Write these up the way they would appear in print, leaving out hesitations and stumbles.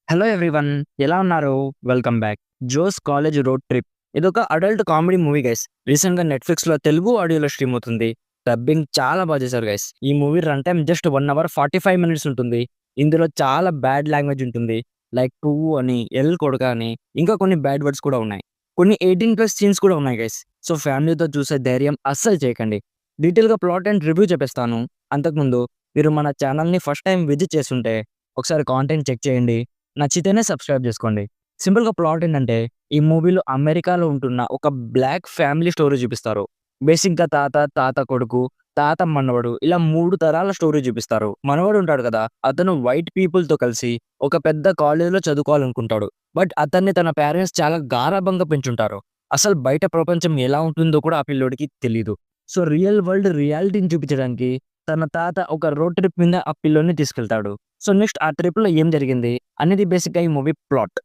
Hello everyone, ఎలా ఉన్నారు? Welcome back. Jo's college road trip ఇదొక adult comedy movie guys. Recent గా Netflix లో తెలుగు ఆడియోలో స్ట్రీమ్ అవుతుంది. డబ్బింగ్ చాలా బాగా చేశారు గైస్. ఈ movie run time just 1 hour 45 minutes ఉంటుంది. ఇందులో చాలా బ్యాడ్ లాంగ్వేజ్ ఉంటుంది. లైక్ పువ్వు అని, ఎల్ కొడక అని, ఇంకా కొన్ని బ్యాడ్ వర్డ్స్ కూడా ఉన్నాయి. కొన్ని 18+ సీన్స్ కూడా ఉన్నాయి గైస్. సో ఫ్యామిలీతో చూసే ధైర్యం అస్సలు చేయకండి. డీటెయిల్ గా ప్లాట్ అండ్ రివ్యూ చెప్పేస్తాను. అంతకుముందు మీరు మన ఛానల్ ని ఫస్ట్ టైం విజిట్ చేస్తుంటే ఒకసారి కాంటెంట్ చెక్ చేయండి. నచ్చితేనే సబ్స్క్రైబ్ చేసుకోండి. సింపుల్‌గా ప్లాట్ ఏంటంటే, ఈ మూవీలో అమెరికాలో ఉంటున్న ఒక బ్లాక్ ఫ్యామిలీ స్టోరీ చూపిస్తారు. బేసిక్‌గా తాత, తాత కొడుకు, తాత మనవడు ఇలా 3 తరాల స్టోరీ చూపిస్తారు. మనవడు ఉంటాడు కదా! అతను వైట్ పీపుల్‌తో కలిసి ఒక పెద్ద కాలేజ్‌లో చదువుకోవాలనుకుంటాడు. బట్ అతన్ని తన పేరెంట్స్ చాలా గారాబంగా పెంచుంటారు. అసలు బయట ప్రపంచం ఎలా ఉంటుందో కూడా ఆ పిల్లోడికి తెలీదు. సో రియల్ వరల్డ్ రియాలిటీని చూపించడానికి తన తాత ఒక రోడ్ ట్రిప్ మీద ఆ పిల్లోడిని తీసుకెళ్తాడు. సో నెక్స్ట్ ఆ ట్రిప్‌లో ఏం జరిగింది అనేది బేసిక్‌గా ఈ మూవీ ప్లాట్.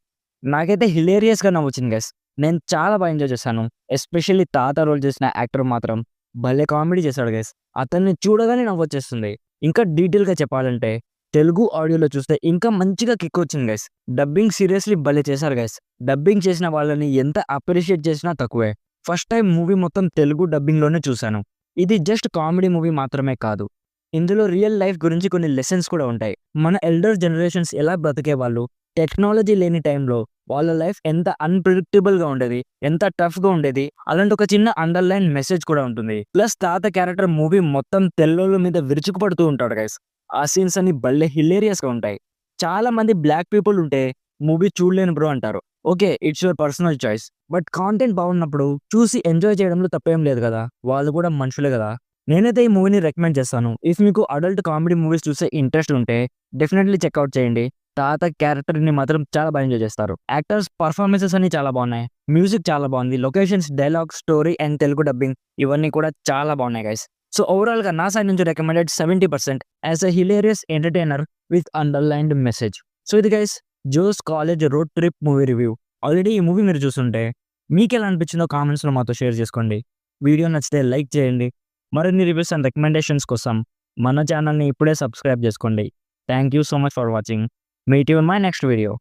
నాకైతే హిలేరియస్‌గా నవ్వొచ్చింది గైస్. నేను చాలా బాగా ఎంజాయ్ చేశాను. ఎస్పెషల్లీ తాత రోల్ చేసిన యాక్టర్ మాత్రం భలే కామెడీ చేశాడు గైస్. అతన్ని చూడగానే నవ్వొచ్చేస్తుంది. ఇంకా డీటెయిల్‌గా చెప్పాలంటే తెలుగు ఆడియోలో చూస్తే ఇంకా మంచిగా కిక్ వచ్చింది గైస్. డబ్బింగ్ సీరియస్‌లీ భలే చేశారు గైస్. డబ్బింగ్ చేసిన వాళ్ళని ఎంత అప్రిషియేట్ చేసినా తక్కువే. ఫస్ట్ టైం మూవీ మొత్తం తెలుగు డబ్బింగ్‌లోనే చూశాను. ఇది జస్ట్ కామెడీ మూవీ మాత్రమే కాదు. ఇందులో రియల్ లైఫ్ గురించి కొన్ని లెసన్స్ కూడా ఉంటాయి. మన ఎల్డర్ జనరేషన్స్ ఎలా బ్రతికేవాళ్ళు, టెక్నాలజీ లేని టైంలో వాళ్ళ లైఫ్ ఎంత అన్‌ప్రెడిక్టబుల్‌గా ఉండేది, ఎంత టఫ్‌గా ఉండేది. అలాంటి ఒక చిన్న అండర్‌లైన్ మెసేజ్ కూడా ఉంటుంది. ప్లస్ తాత క్యారెక్టర్ మూవీ మొత్తం తెల్లోళ్ళ మీద విరుచుకుపడుతూ ఉంటాడు గైస్. ఆ సీన్స్ అన్ని భలే హిలేరియస్‌గా ఉంటాయి. చాలా మంది బ్లాక్ పీపుల్ ఉంటే మూవీ చూడలేను బ్రో అంటారు. Okay, it's your personal choice. But content బాగున్నప్పుడు చూసి ఎంజాయ్ చేయడంలో తప్పేం లేదు కదా! వాళ్ళు కూడా మనుషులే కదా! నేనైతే ఈ మూవీని రికమెండ్ చేస్తాను. ఇఫ్ మీకు అడల్ట్ కామెడీ మూవీస్ చూసే ఇంట్రెస్ట్ ఉంటే డెఫినెట్‌లీ చెక్‌ఔట్ చేయండి. తాత క్యారెక్టర్‌ని మాత్రం చాలా బాగా ఎంజాయ్ చేస్తారు. యాక్టర్స్ పర్ఫార్మెన్సెస్ అన్ని చాలా బాగున్నాయి. మ్యూజిక్ చాలా బాగుంది. Locations, dialogue, story and Telugu dubbing ఇవన్నీ కూడా చాలా బాగున్నాయి గైస్. సో ఓవరాల్‌గా నా సైడ్ నుంచి recommended 70% as a hilarious entertainer with underlined message. So ఇది guys Jo's college road trip movie review. Already ఈ మూవీ మీరు చూసుంటే మీకెలా అనిపించిందో కామెంట్స్‌లో మాతో షేర్ చేసుకోండి. వీడియో నచ్చితే లైక్ చేయండి. మరిన్ని రివ్యూస్ అండ్ రికమెండేషన్స్ కోసం మన ఛానల్‌ని ఇప్పుడే సబ్స్క్రైబ్ చేసుకోండి. Thank you so much for watching. Meet you in my next video.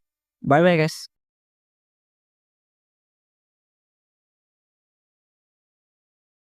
By bye guys.